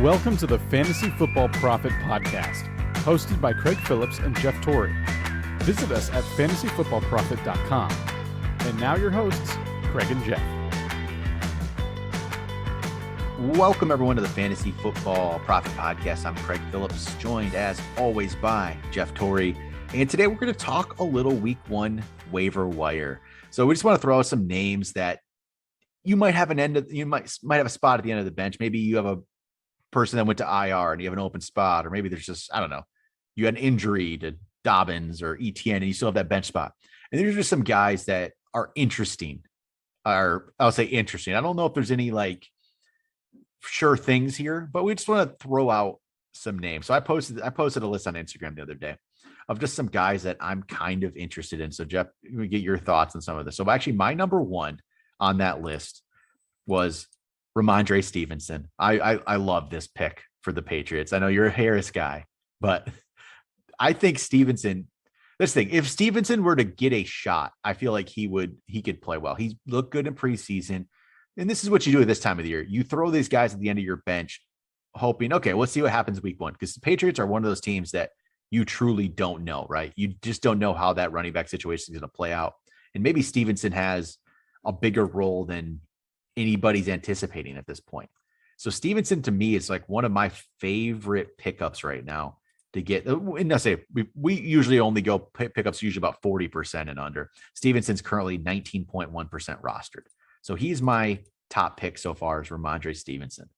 Welcome to the Fantasy Football Profit Podcast, hosted by Craig Phillips and Jeff Torrey. Visit us at fantasyfootballprofit.com. And now your hosts, Craig and Jeff. Welcome everyone to the Fantasy Football Profit Podcast. I'm Craig Phillips, joined as always by Jeff Torrey. And today we're going to talk a little week one waiver wire. So we just want to throw out some names that you might have you might have a spot at the end of the bench. Maybe you have a person that went to IR and you have an open spot, or maybe there's just, I don't know, you had an injury to Dobbins or ETN and you still have that bench spot. And there's just some guys that are interesting, or I'll say interesting. I don't know if there's any like sure things here, but we just want to throw out some names. So I posted a list on Instagram the other day of just some guys that I'm kind of interested in. So Jeff, we get your thoughts on some of this. So actually my number one on that list was Randre Stevenson. I love this pick for the Patriots. I know you're a Harris guy, but I think Stevenson, if Stevenson were to get a shot, I feel like he could play well. He looked good in preseason. And this is what you do at this time of the year. You throw these guys at the end of your bench, hoping, okay, let's see what happens week one. Because the Patriots are one of those teams that you truly don't know, right? You just don't know how that running back situation is going to play out. And maybe Stevenson has a bigger role than anybody's anticipating at this point. So Stevenson to me is like one of my favorite pickups right now to get. And I say we usually only go pickups usually about 40% and under. Stevenson's currently 19.1% rostered. So he's my top pick so far is Randre Stevenson.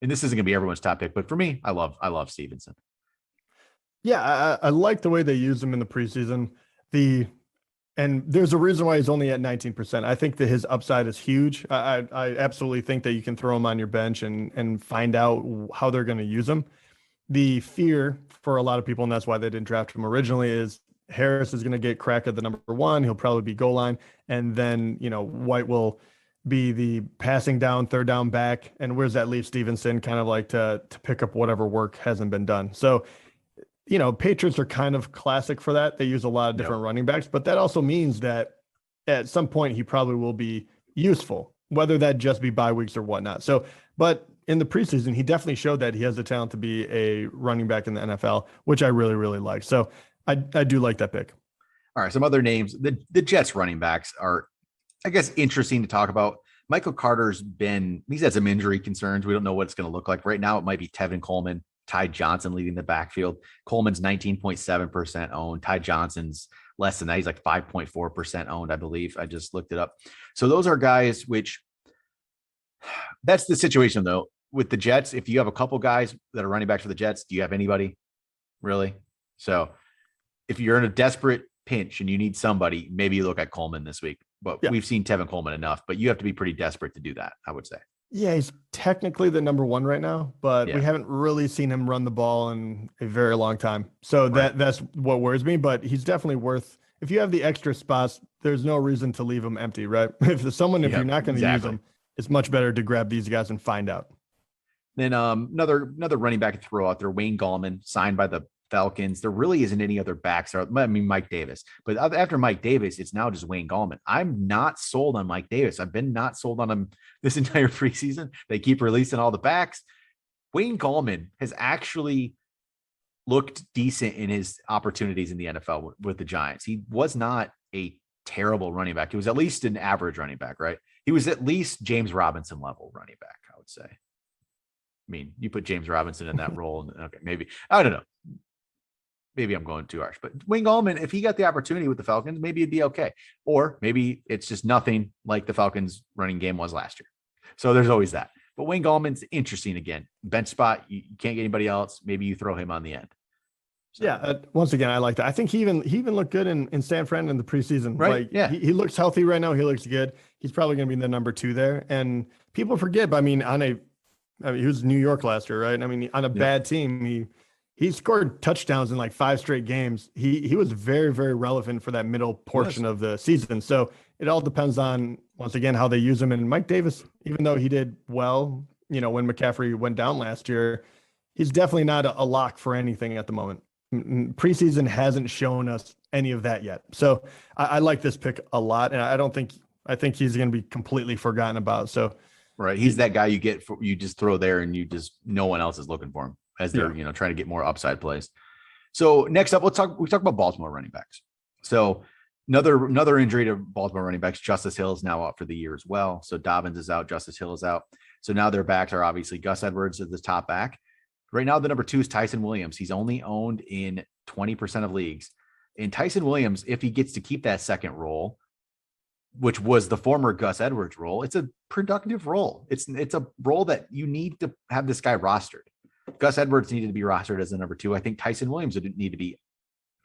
And this isn't going to be everyone's top pick, but for me, I love Stevenson. Yeah, I like the way they use him in the preseason. And there's a reason why he's only at 19%. I think that his upside is huge. I absolutely think that you can throw him on your bench and find out how they're going to use him. The fear for a lot of people, and that's why they didn't draft him originally, is Harris is going to get crack at the number one. He'll probably be goal line. And then, White will be the passing down, third down back. And where's that leave Stevenson kind of like to pick up whatever work hasn't been done. So, Patriots are kind of classic for that. They use a lot of different running backs, but that also means that at some point he probably will be useful, whether that just be bye weeks or whatnot. So, but in the preseason, he definitely showed that he has the talent to be a running back in the NFL, which I really, really like. So I do like that pick. All right. Some other names, the Jets running backs are, I guess, interesting to talk about. Michael Carter's he's had some injury concerns. We don't know what it's going to look like right now. It might be Tevin Coleman, Ty Johnson leading the backfield. Coleman's 19.7% owned. Ty Johnson's less than that. He's like 5.4% owned, I believe. I just looked it up. So those are guys that's the situation though with the Jets. If you have a couple guys that are running backs for the Jets, do you have anybody really? So if you're in a desperate pinch and you need somebody, maybe you look at Coleman this week, but we've seen Tevin Coleman enough, but you have to be pretty desperate to do that, I would say. Yeah, he's technically the number one right now, but we haven't really seen him run the ball in a very long time. So that's what worries me, but he's definitely worth, if you have the extra spots, there's no reason to leave him empty, right? If you're not going to use them, it's much better to grab these guys and find out. Then another running back to throw out there, Wayne Gallman, signed by the Falcons. There really isn't any other backs. Mike Davis. But after Mike Davis, it's now just Wayne Gallman. I'm not sold on Mike Davis. I've been not sold on him this entire preseason. They keep releasing all the backs. Wayne Gallman has actually looked decent in his opportunities in the NFL with the Giants. He was not a terrible running back. He was at least an average running back, right? He was at least James Robinson level running back, I would say. I mean, you put James Robinson in that role, and okay, maybe, I don't know. Maybe I'm going too harsh, but Wayne Gallman, if he got the opportunity with the Falcons, maybe it'd be okay. Or maybe it's just nothing like the Falcons running game was last year. So there's always that. But Wayne Gallman's interesting again. Bench spot, you can't get anybody else. Maybe you throw him on the end. So. Yeah. Once again, I like that. I think he even looked good in San Fran in the preseason. Right. He looks healthy right now. He looks good. He's probably going to be the number two there. And people forget, but he was New York last year, right? I mean, on a bad team, he scored touchdowns in like 5 straight games. He was very, very relevant for that middle portion of the season. So it all depends on, once again, how they use him. And Mike Davis, even though he did well, when McCaffrey went down last year, he's definitely not a lock for anything at the moment. Preseason hasn't shown us any of that yet. So I like this pick a lot. And I think he's going to be completely forgotten about. So Right. He's that guy you just throw there and no one else is looking for him as they're, trying to get more upside plays. So next up, we talk about Baltimore running backs. So another injury to Baltimore running backs. Justice Hill is now out for the year as well. So Dobbins is out. Justice Hill is out. So now their backs are obviously Gus Edwards as the top back. Right now, the number 2 is Tyson Williams. He's only owned in 20% of leagues. And Tyson Williams, if he gets to keep that second role, which was the former Gus Edwards role, it's a productive role. It's a role that you need to have this guy rostered. Gus Edwards needed to be rostered as the number 2. I think Tyson Williams would need to be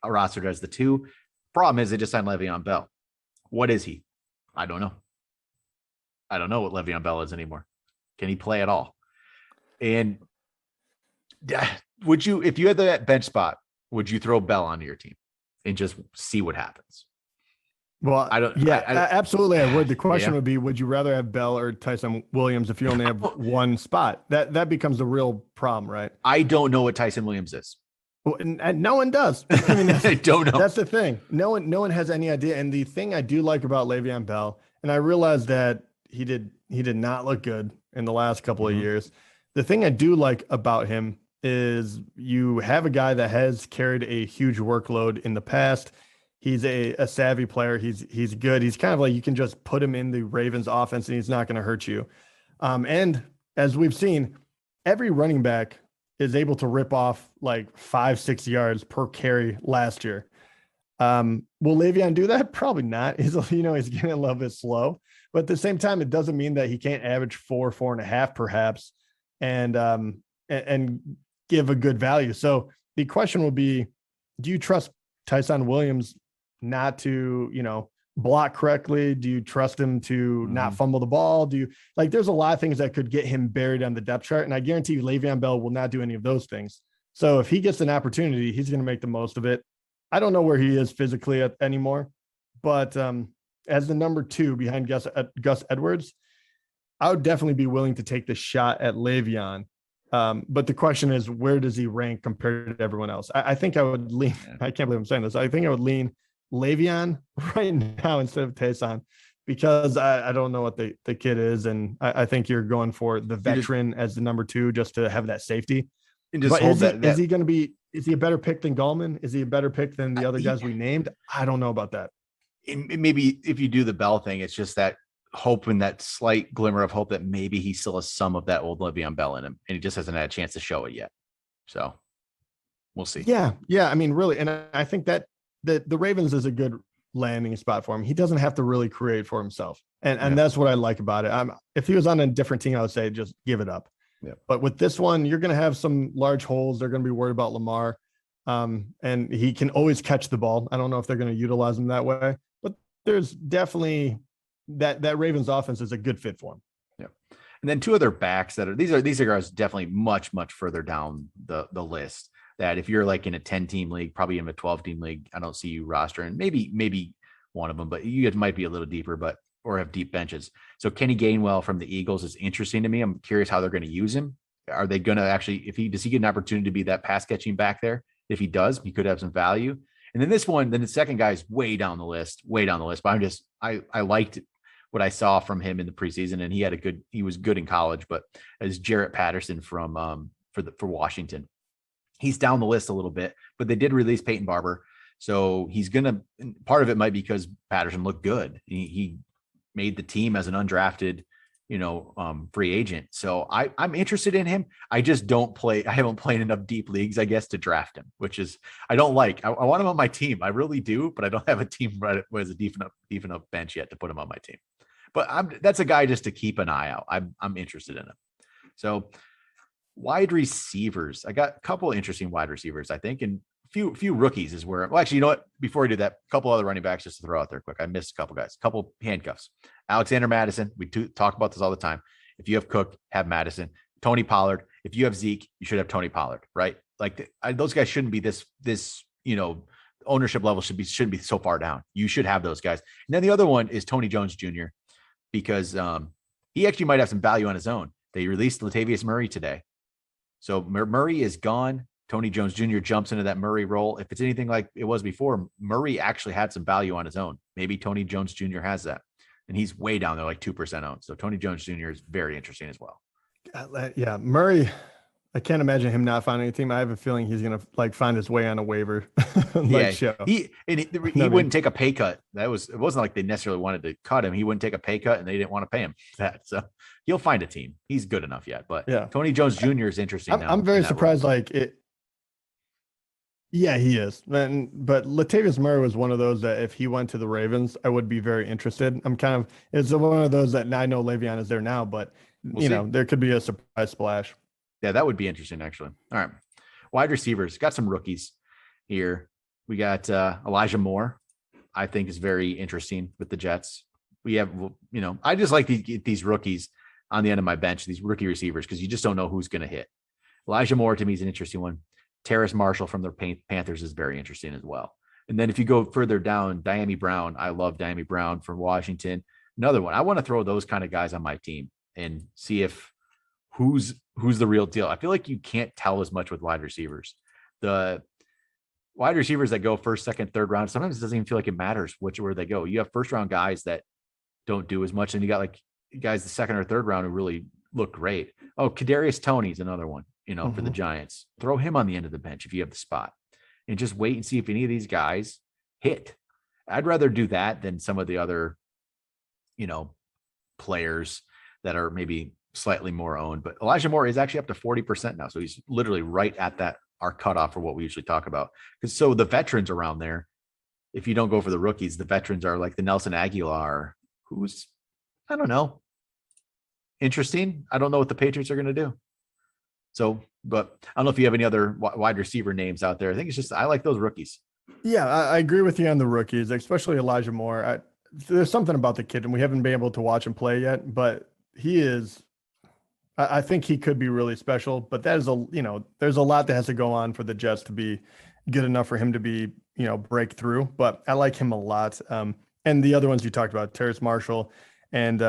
rostered as the 2. Problem is they just signed Le'Veon Bell. What is he? I don't know. I don't know what Le'Veon Bell is anymore. Can he play at all? And would you, if you had that bench spot, would you throw Bell onto your team and just see what happens? Well, absolutely. I would. The question would be, would you rather have Bell or Tyson Williams if you only have one spot? That becomes a real problem, right? I don't know what Tyson Williams is. Well, and no one does. I mean, I don't know. That's the thing. No one has any idea. And the thing I do like about Le'Veon Bell, and I realized that he did not look good in the last couple of years. The thing I do like about him is you have a guy that has carried a huge workload in the past. He's a savvy player. He's good. He's kind of like, you can just put him in the Ravens offense and he's not going to hurt you. And as we've seen, every running back is able to rip off like 5-6 yards per carry last year. Will Le'Veon do that? Probably not. He's getting a little bit slow, but at the same time, it doesn't mean that he can't average 4.5 perhaps, and give a good value. So the question will be, do you trust Tyson Williams not to, block correctly? Do you trust him to not fumble the ball? There's a lot of things that could get him buried on the depth chart. And I guarantee you Le'Veon Bell will not do any of those things. So if he gets an opportunity, he's going to make the most of it. I don't know where he is physically anymore, but as the number 2 behind Gus Edwards, I would definitely be willing to take the shot at Le'Veon. But the question is, where does he rank compared to everyone else? I think I would lean, I can't believe I'm saying this. I think I would lean Le'Veon right now instead of Tyson, because I don't know what the kid is. And I think you're going for the veteran as the number 2, just to have that safety. And just hold is he going to be, is he a better pick than Gallman? Is he a better pick than the other guys we named? I don't know about that. Maybe if you do the Bell thing, it's just that hope and that slight glimmer of hope that maybe he still has some of that old Le'Veon Bell in him, and he just hasn't had a chance to show it yet. So we'll see. Yeah. I mean, really. And I think that the Ravens is a good landing spot for him. He doesn't have to really create for himself. And that's what I like about it. If he was on a different team, I would say just give it up. Yeah. But with this one, you're going to have some large holes. They're going to be worried about Lamar. And he can always catch the ball. I don't know if they're going to utilize him that way, but there's definitely that Ravens offense is a good fit for him. Yeah. And then 2 other backs these are guys definitely much, much further down the list, that if you're like in a 10-team league, probably in a 12-team league, I don't see you rostering maybe one of them, but you guys might be a little deeper, or have deep benches. So Kenny Gainwell from the Eagles is interesting to me. I'm curious how they're going to use him. Are they going to actually, does he get an opportunity to be that pass catching back there? If he does, he could have some value. And then the second guy is way down the list. But I liked what I saw from him in the preseason, and he was good in college, but as Jarrett Patterson from for Washington. He's down the list a little bit, but they did release Peyton Barber. So part of it might be because Patterson looked good. He made the team as an undrafted, free agent. So I'm interested in him. I just I haven't played enough deep leagues, I guess, to draft him, which is, I don't like. I want him on my team. I really do, but I don't have a team right with a deep enough bench yet to put him on my team. But that's a guy just to keep an eye out. I'm interested in him. So wide receivers, I got a couple interesting wide receivers, I think, and few rookies is where. Well, actually, you know what? Before I do that, a couple other running backs just to throw out there quick. I missed a couple guys, a couple handcuffs. Alexander Madison. We talk about this all the time. If you have Cook, have Madison. Tony Pollard. If you have Zeke, you should have Tony Pollard, right? Like those guys shouldn't be this ownership level shouldn't be so far down. You should have those guys. And then the other one is Tony Jones Jr. because he actually might have some value on his own. They released Latavius Murray today. So Murray is gone. Tony Jones Jr. jumps into that Murray role. If it's anything like it was before, Murray actually had some value on his own. Maybe Tony Jones Jr. has that. and he's way down there, like 2% owned. So Tony Jones Jr. is very interesting as well. Yeah, Murray. I can't imagine him not finding a team. I have a feeling he's gonna like find his way on a waiver. Show. He wouldn't take a pay cut. It wasn't like they necessarily wanted to cut him. He wouldn't take a pay cut, and they didn't want to pay him for that. So he'll find a team. He's good enough yet. But yeah, Tony Jones Jr. is interesting. I'm very surprised. Role. Like it. Yeah, he is. But Latavius Murray was one of those that if he went to the Ravens, I would be very interested. It's one of those that I know Le'Veon is there now, but we'll see. There could be a surprise splash. Yeah, that would be interesting, actually. All right. Wide receivers. Got some rookies here. We got Elijah Moore, I think is very interesting with the Jets. We have, I just like these rookies on the end of my bench, these rookie receivers, because you just don't know who's going to hit. Elijah Moore, to me, is an interesting one. Terrace Marshall from the Panthers is very interesting as well. And then if you go further down, Diami Brown. I love Diami Brown from Washington. Another one. I want to throw those kind of guys on my team and see if who's the real deal. I feel like you can't tell as much with wide receivers. The wide receivers that go first, second, third round, sometimes it doesn't even feel like it matters where they go. You have first round guys that don't do as much, and you got like guys the second or third round who really look great. Oh, Kadarius Toney's another one, for the Giants. Throw him on the end of the bench if you have the spot, and just wait and see if any of these guys hit. I'd rather do that than some of the other, players that are maybe slightly more owned. But Elijah Moore is actually up to 40% now. So he's literally right at our cutoff for what we usually talk about. Because so the veterans around there, if you don't go for the rookies, the veterans are like the Nelson Aguilar, who's, I don't know, interesting. I don't know what the Patriots are going to do. So, but I don't know if you have any other wide receiver names out there. I think it's just, I like those rookies. Yeah, I agree with you on the rookies, especially Elijah Moore. There's something about the kid, and we haven't been able to watch him play yet, but he is, I think he could be really special, but that is there's a lot that has to go on for the Jets to be good enough for him to be, break through, but I like him a lot. And the other ones you talked about, Terrace Marshall and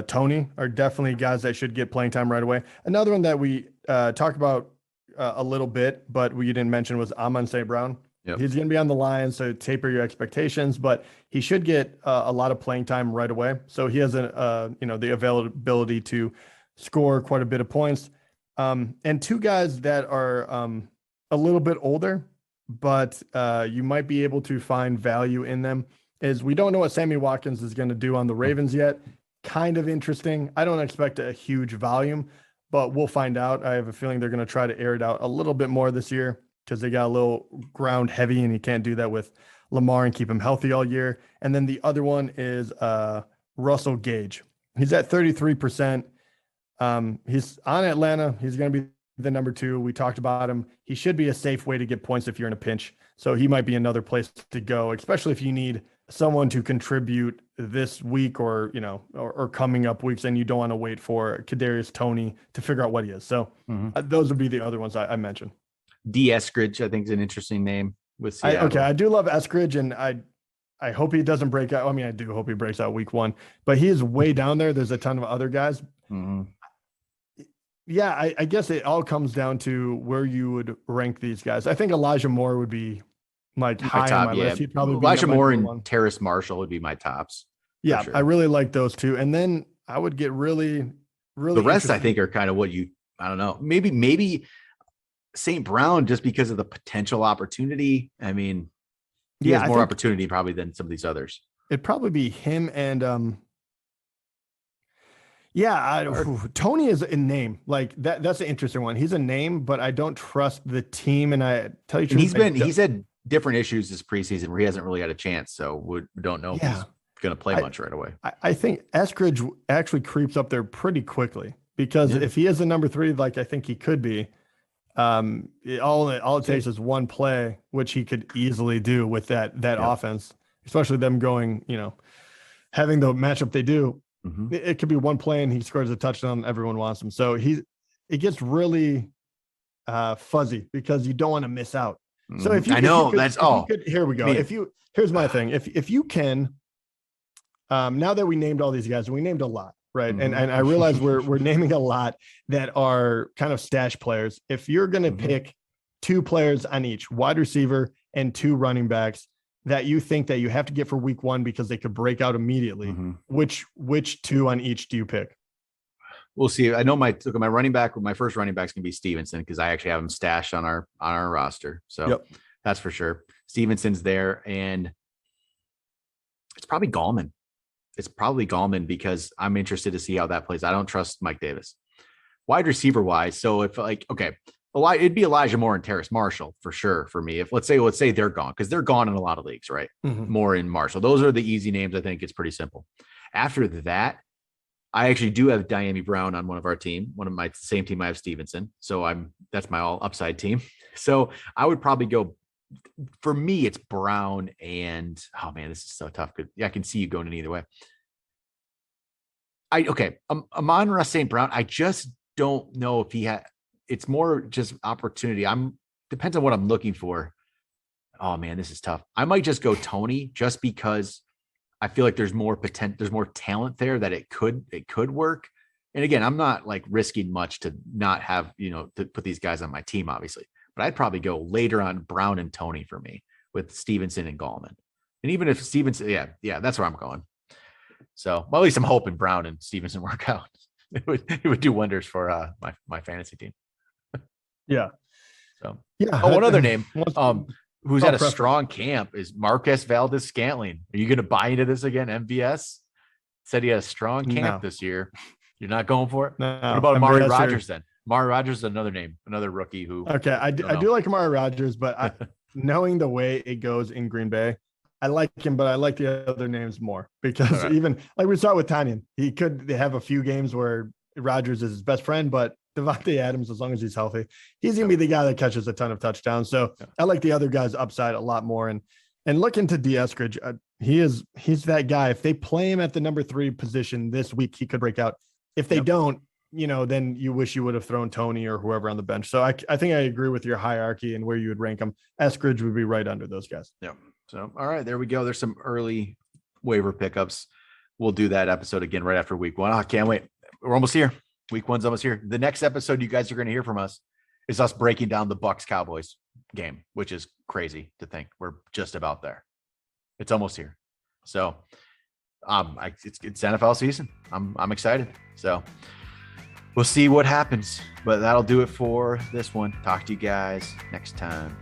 Tony are definitely guys that should get playing time right away. Another one that we talked about a little bit, but we didn't mention was Amon St. Brown. Yep. He's going to be on the line, so taper your expectations, but he should get a lot of playing time right away. So he has the availability to score quite a bit of points. And two guys that are a little bit older, but you might be able to find value in them is we don't know what Sammy Watkins is going to do on the Ravens yet. Kind of interesting. I don't expect a huge volume, but we'll find out. I have a feeling they're going to try to air it out a little bit more this year, because they got a little ground heavy, and you can't do that with Lamar and keep him healthy all year. And then the other one is Russell Gage. He's at 33%. He's on Atlanta. He's going to be the number 2. We talked about him. He should be a safe way to get points if you're in a pinch. So he might be another place to go, especially if you need someone to contribute this week or coming up weeks, and you don't want to wait for Kadarius Toney to figure out what he is. So those would be the other ones I mentioned. D. Eskridge, I think, is an interesting name with Seattle. I do love Eskridge, and I hope he doesn't break out. I mean, I do hope he breaks out week 1, but he is way down there. There's a ton of other guys. Mm-hmm. Yeah, I guess it all comes down to where you would rank these guys. I think Elijah Moore would be like high on my list. He'd probably Elijah Moore and Terrace Marshall would be my tops. Yeah, sure. I really like those two. And then I would get really the rest, I think, are kind of what I don't know. Maybe St. Brown, just because of the potential opportunity. I mean, he has more opportunity probably than some of these others. It'd probably be him and Tony is a name. Like that's an interesting one. He's a name, but I don't trust the team. And I tell you, he's had different issues this preseason where he hasn't really had a chance. So we don't know if he's going to play much right away. I think Eskridge actually creeps up there pretty quickly, because if he is the number 3, like I think he could be, all it takes is one play, which he could easily do with that offense, especially them going, having the matchup they do. Mm-hmm. It could be one play and he scores a touchdown. Everyone wants him. So it gets really fuzzy because you don't want to miss out. So if you, here we go. Here's my thing. If you can, now that we named all these guys, and we named a lot, right? Mm-hmm. And I realize we're naming a lot that are kind of stash players. If you're going to pick 2 players on each, wide receiver and 2 running backs, that you think that you have to get for week one because they could break out immediately, which two on each do you pick? We'll see. I know my running back, my first running back is going to be Stevenson because I actually have him stashed on our roster. So that's for sure. Stevenson's there, and it's probably Gallman. It's probably Gallman because I'm interested to see how that plays. I don't trust Mike Davis. Wide receiver wise, so if it'd be Elijah Moore and Terrace Marshall for sure for me. If let's say they're gone because they're gone in a lot of leagues, right? Moore and Marshall. Those are the easy names. I think it's pretty simple. After that, I actually do have Diami Brown on one of our team. One of my same team, I have Stevenson. So that's my all upside team. So I would probably go. For me, it's Brown and oh man, this is so tough. I can see you going in either way. Amon-Ra St. Brown. I just don't know if he had. It's more just opportunity. Depends on what I'm looking for. Oh man, this is tough. I might just go Tony just because I feel like there's more potential, there's more talent there that it could work. And again, I'm not like risking much to not have, to put these guys on my team, obviously, but I'd probably go later on Brown and Tony for me with Stevenson and Gallman. And even if Stevenson, yeah, that's where I'm going. So well, at least I'm hoping Brown and Stevenson work out. It would do wonders for my fantasy team. Yeah. So one other name who's at a strong camp is Marquez Valdez Scantling. Are you going to buy into this again? MVS said he had a strong camp this year. You're not going for it? No. What about Amari Rogers then? Amari Rogers is another name, another rookie who. Okay, I do like Amari Rogers, but knowing the way it goes in Green Bay, I like him, but I like the other names more because even like we saw with Tanyan, he could have a few games where Rogers is his best friend, but Devontae Adams, as long as he's healthy, he's going to be the guy that catches a ton of touchdowns. So I like the other guy's upside a lot more. And look into D. Eskridge. He's that guy. If they play him at the number 3 position this week, he could break out. If they don't, then you wish you would have thrown Tony or whoever on the bench. So I think I agree with your hierarchy and where you would rank him. Eskridge would be right under those guys. Yeah. So, all right, there we go. There's some early waiver pickups. We'll do that episode again right after week 1. I can't wait. We're almost here. Week 1's almost here. The next episode you guys are going to hear from us is us breaking down the Bucs-Cowboys game, which is crazy to think we're just about there. It's almost here. So it's NFL season. I'm excited. So we'll see what happens, but that'll do it for this one. Talk to you guys next time.